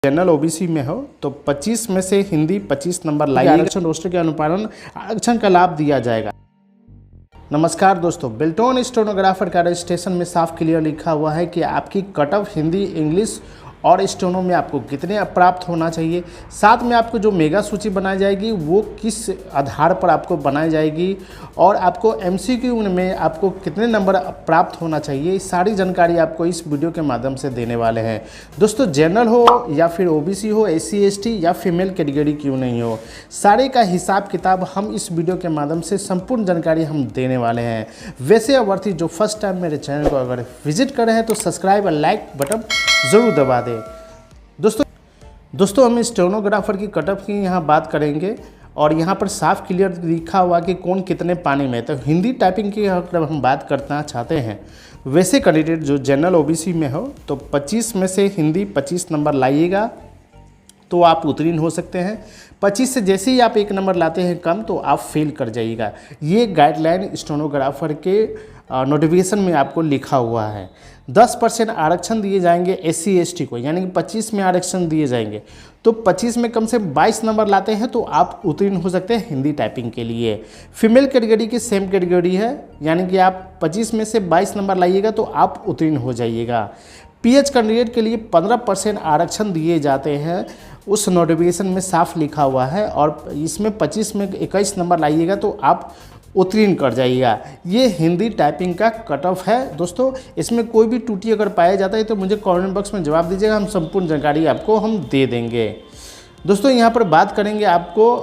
General OBC में हो तो 25 में से हिंदी 25 नंबर लाइए। आरक्षण रोस्टर के अनुपालन आरक्षण का लाभ दिया जाएगा। नमस्कार दोस्तों, बिल्टोन स्टेनोग्राफर का रजिस्ट्रेशन में साफ क्लियर लिखा हुआ है कि आपकी कट ऑफ हिंदी, इंग्लिश और स्टेनो में आपको कितने प्राप्त होना चाहिए। साथ में आपको जो मेगा सूची बनाई जाएगी वो किस आधार पर आपको बनाई जाएगी और आपको एमसीक्यू में आपको कितने नंबर प्राप्त होना चाहिए, सारी जानकारी आपको इस वीडियो के माध्यम से देने वाले हैं। दोस्तों, जनरल हो या फिर ओबीसी हो, एससी एसटी या फीमेल कैटेगरी क्यों नहीं हो, सारे का हिसाब किताब हम इस वीडियो के माध्यम से संपूर्ण जानकारी हम देने वाले हैं। वैसे अभ्यर्थी जो फर्स्ट टाइम मेरे चैनल को अगर विजिट कर रहे हैं तो सब्सक्राइब और लाइक बटन ज़रूर दबा दें। दोस्तों हम स्टेनोग्राफर की कटऑफ की यहाँ बात करेंगे और यहाँ पर साफ क्लियर लिखा हुआ कि कौन कितने पानी में। तो हिंदी टाइपिंग की अगर हम बात करना चाहते हैं, वैसे कैंडिडेट जो जनरल ओबीसी में हो तो 25 में से हिंदी 25 नंबर लाइएगा तो आप उत्तीर्ण हो सकते हैं। 25 से जैसे ही आप एक नंबर लाते हैं कम तो आप फेल कर जाइएगा। ये गाइडलाइन स्टेनोग्राफर के नोटिफिकेशन में आपको लिखा हुआ है। 10% आरक्षण दिए जाएंगे एससी एसटी को, यानी कि 25 में आरक्षण दिए जाएंगे। तो 25 में कम से 22 नंबर लाते हैं तो आप उत्तीर्ण हो सकते हैं हिंदी टाइपिंग के लिए। फीमेल कैटेगरी की सेम कैटेगरी है, यानी कि आप 25 में से 22 नंबर लाइएगा तो आप उत्तीर्ण हो जाइएगा। पीएच कैंडिडेट के लिए 15% आरक्षण दिए जाते हैं, उस नोटिफिकेशन में साफ लिखा हुआ है। और इसमें 25 में 21 नंबर लाइएगा तो आप उत्तीर्ण कर जाइएगा। ये हिंदी टाइपिंग का कट ऑफ है। दोस्तों, इसमें कोई भी त्रुटि अगर पाया जाता है तो मुझे कमेंट बॉक्स में जवाब दीजिएगा, हम संपूर्ण जानकारी आपको हम दे देंगे। दोस्तों, यहाँ पर बात करेंगे आपको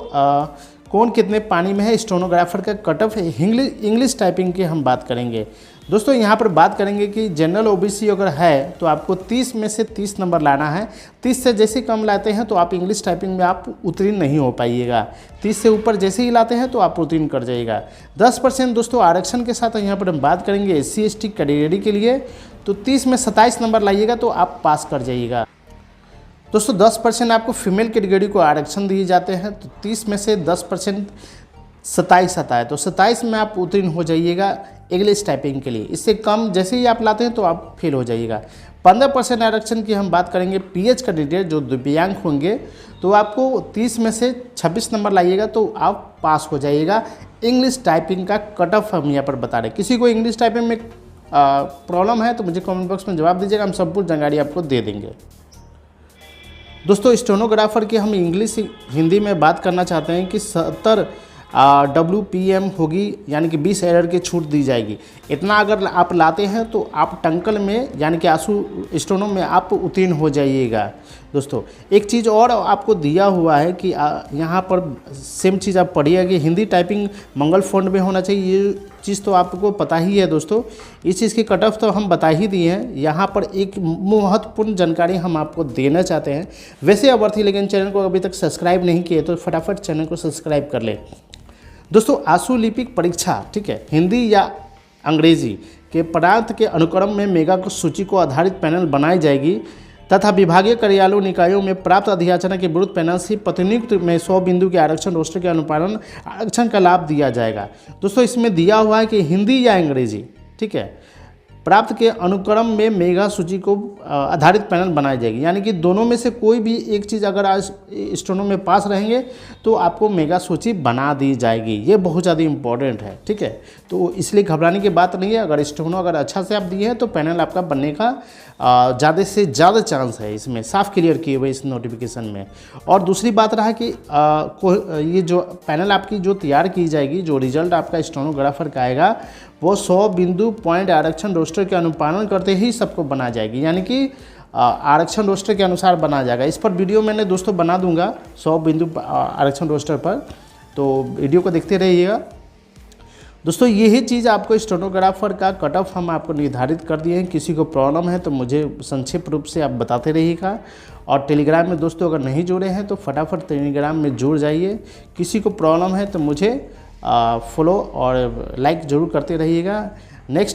कौन कितने पानी में है, स्टेनोग्राफर का कट ऑफ इंग्लिश टाइपिंग की हम बात करेंगे। दोस्तों, यहाँ पर बात करेंगे कि जनरल ओबीसी अगर है तो आपको 30 में से 30 नंबर लाना है। 30 से जैसे कम लाते हैं तो आप इंग्लिश टाइपिंग में आप उत्तीर्ण नहीं हो पाइएगा। 30 से ऊपर जैसे ही लाते हैं तो आप उत्तीर्ण कर जाइएगा। 10% दोस्तों आरक्षण के साथ यहाँ पर हम बात करेंगे एससी एसटी कैटेगरी के लिए, तो 30 में 27 नंबर लाइएगा तो आप पास कर जाइएगा। दोस्तों, 10% आपको फीमेल कैटेगरी को आरक्षण दिए जाते हैं, तो 30 में से 10% 27 आता है, तो 27 में आप उत्तीर्ण हो जाइएगा इंग्लिश टाइपिंग के लिए। इससे कम जैसे ही आप लाते हैं तो आप फेल हो जाइएगा। 15% आरक्षण की हम बात करेंगे पीएच कैंडिडेट जो दिव्यांग होंगे, तो आपको 30 में से 26 नंबर लाइएगा तो आप पास हो जाइएगा। इंग्लिश टाइपिंग का कट ऑफ हम यहाँ पर बता रहे हैं। किसी को इंग्लिश टाइपिंग में प्रॉब्लम है तो मुझे कमेंट बॉक्स में जवाब दीजिएगा, हम संपूर्ण जानकारी आपको दे देंगे। दोस्तों, स्टेनोग्राफर की हम इंग्लिश हिंदी में बात करना चाहते हैं कि 70 WPM होगी, यानी कि 20 एरर की छूट दी जाएगी। इतना अगर आप लाते हैं तो आप टंकल में यानी कि आंसू स्टेनो में आप उत्तीर्ण हो जाइएगा। दोस्तों, एक चीज़ और आपको दिया हुआ है कि यहाँ पर सेम चीज़ आप पढ़िए कि हिंदी टाइपिंग मंगल फॉन्ट में होना चाहिए। ये चीज़ तो आपको पता ही है। दोस्तों, इस चीज़ की कट ऑफ तो हम बता ही दिए हैं। यहाँ पर एक महत्वपूर्ण जानकारी हम आपको देना चाहते हैं। वैसे अभ्यर्थी लेकिन चैनल को अभी तक सब्सक्राइब नहीं किए तो फटाफट चैनल को सब्सक्राइब कर ले। दोस्तों, आशुलिपिक परीक्षा, ठीक है, हिंदी या अंग्रेजी के प्रांत के अनुक्रम में मेगा सूची को आधारित पैनल बनाई जाएगी तथा विभागीय कार्यालयों निकायों में प्राप्त अध्याचना के विरुद्ध पैनल से प्रतिनियुक्त में 100 बिंदु के आरक्षण रोस्टर के अनुपालन आरक्षण का लाभ दिया जाएगा। दोस्तों, इसमें दिया हुआ है कि हिंदी या अंग्रेजी, ठीक है, प्राप्त के अनुक्रम में मेगा सूची को आधारित पैनल बनाई जाएगी, यानी कि दोनों में से कोई भी एक चीज़ अगर आज स्टेनो में पास रहेंगे तो आपको मेगा सूची बना दी जाएगी। ये बहुत ज़्यादा इंपॉर्टेंट है, ठीक है, तो इसलिए घबराने की बात नहीं है। अगर स्टेनो अगर अच्छा से आप दिए हैं तो पैनल आपका बनने का ज़्यादा से ज़्यादा चांस है। इसमें साफ क्लियर किए हुए इस नोटिफिकेशन में। और दूसरी बात रहा कि ये जो पैनल आपकी जो तैयार की जाएगी, जो रिजल्ट आपका स्टेनोग्राफर का आएगा वो 100 बिंदु पॉइंट आरक्षण रोस्टर के अनुपालन करते ही सबको बना जाएगी, यानी कि आरक्षण रोस्टर के अनुसार बना जाएगा। इस पर वीडियो मैंने दोस्तों बना दूंगा 100 बिंदु आरक्षण रोस्टर पर, तो वीडियो को देखते रहिएगा। दोस्तों, यही चीज़ आपको स्टेनोग्राफर का कट ऑफ हम आपको निर्धारित कर दिए हैं। किसी को प्रॉब्लम है तो मुझे संक्षिप्त रूप से आप बताते रहिएगा। और टेलीग्राम में दोस्तों अगर नहीं जुड़े हैं तो फटाफट टेलीग्राम में जुड़ जाइए। किसी को प्रॉब्लम है तो मुझे फॉलो और लाइक ज़रूर करते रहिएगा। नेक्स्ट